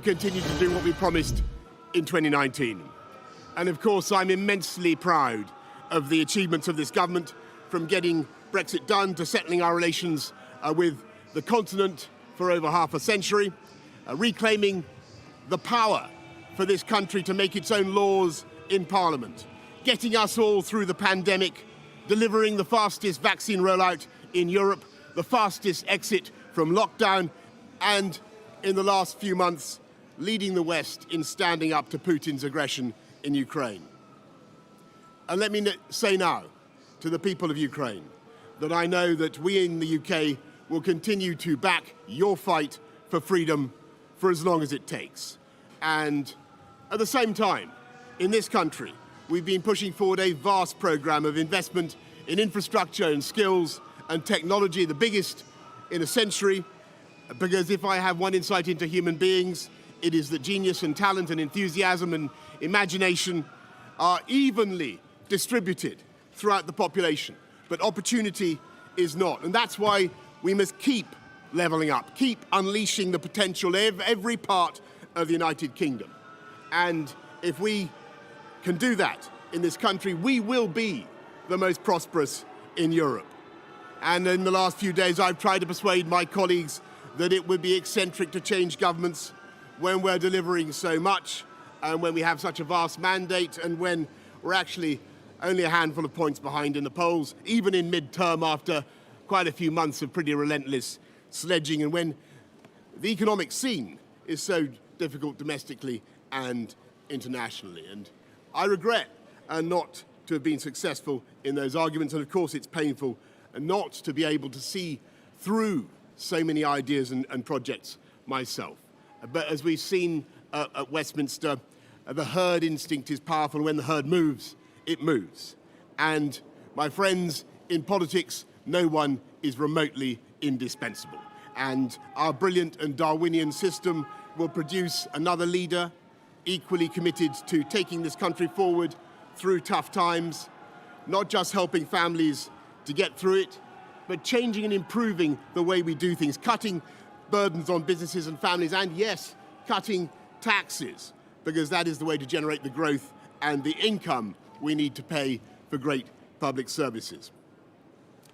Continue to do what we promised in 2019. And of course, I'm immensely proud of the achievements of this government, from getting Brexit done to settling our relations with the continent for over half a century, reclaiming the power for this country to make its own laws in Parliament, getting us all through the pandemic, delivering the fastest vaccine rollout in Europe, the fastest exit from lockdown, and in the last few months, leading the West in standing up to Putin's aggression in Ukraine. And let me say now to the people of Ukraine that I know that we in the UK will continue to back your fight for freedom for as long as it takes. And at the same time, in this country, we've been pushing forward a vast program of investment in infrastructure and skills and technology, the biggest in a century, because if I have one insight into human beings, it is that genius and talent and enthusiasm and imagination are evenly distributed throughout the population, but opportunity is not. And that's why we must keep levelling up, keep unleashing the potential of every part of the United Kingdom. And if we can do that in this country, we will be the most prosperous in Europe. And in the last few days, I've tried to persuade my colleagues that it would be eccentric to change governments when we're delivering so much, and when we have such a vast mandate, and when we're actually only a handful of points behind in the polls, even in mid-term after quite a few months of pretty relentless sledging, and when the economic scene is so difficult domestically and internationally. And I regret not to have been successful in those arguments, and of course it's painful not to be able to see through so many ideas and projects myself. But as we've seen at Westminster, the herd instinct is powerful, and when the herd moves, it moves. And my friends, in politics, no one is remotely indispensable. And our brilliant and Darwinian system will produce another leader equally committed to taking this country forward through tough times, not just helping families to get through it, but changing and improving the way we do things, cutting burdens on businesses and families, and yes, cutting taxes, because that is the way to generate the growth and the income we need to pay for great public services.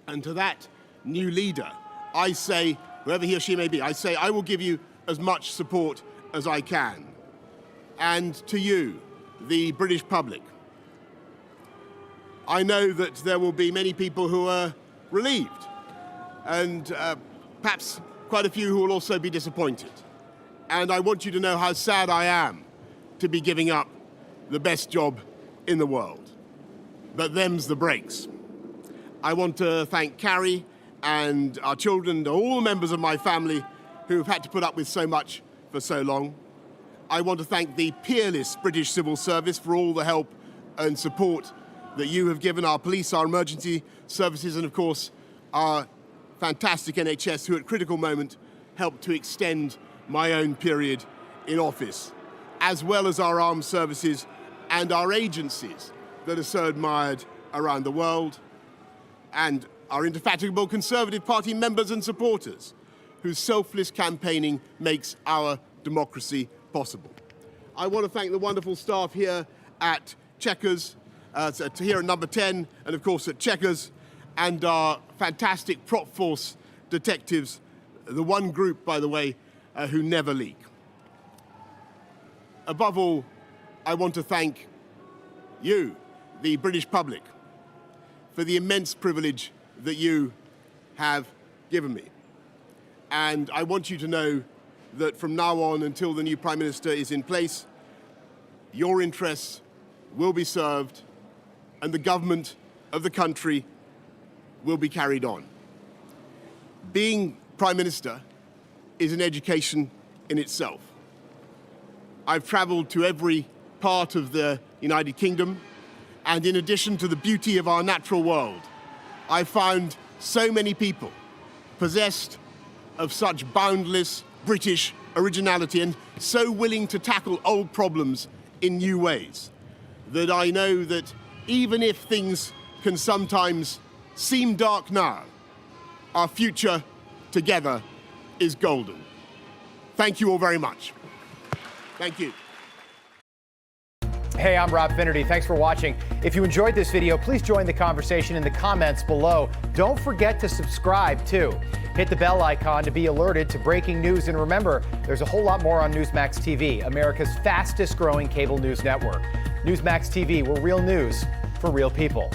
And to that new leader, I say, whoever he or she may be, I say I will give you as much support as I can. And to you, the British public, I know that there will be many people who are relieved, and perhaps quite a few who will also be disappointed. And I want you to know how sad I am to be giving up the best job in the world. But them's the breaks. I want to thank Carrie and our children and all the members of my family who have had to put up with so much for so long. I want to thank the peerless British civil service for all the help and support that you have given our police, our emergency services, and of course, our fantastic NHS, who at critical moment helped to extend my own period in office, as well as our armed services and our agencies that are so admired around the world, and our indefatigable Conservative Party members and supporters, whose selfless campaigning makes our democracy possible. I want to thank the wonderful staff here at Chequers, here at Number 10, and of course at Chequers, and our fantastic prop force detectives, the one group, by the way, who never leak. Above all, I want to thank you, the British public, for the immense privilege that you have given me. And I want you to know that from now on, until the new Prime Minister is in place, your interests will be served and the government of the country will be carried on. Being Prime Minister is an education in itself. I've travelled to every part of the United Kingdom, and in addition to the beauty of our natural world, I found so many people possessed of such boundless British originality and so willing to tackle old problems in new ways that I know that even if things can sometimes seem dark now, our future together is golden. Thank you all very much. Thank you. Hey, I'm Rob Finnerty. Thanks for watching. If you enjoyed this video, please join the conversation in the comments below. Don't forget to subscribe, too. Hit the bell icon to be alerted to breaking news. And remember, there's a whole lot more on Newsmax TV, America's fastest growing cable news network. Newsmax TV, we're real news for real people.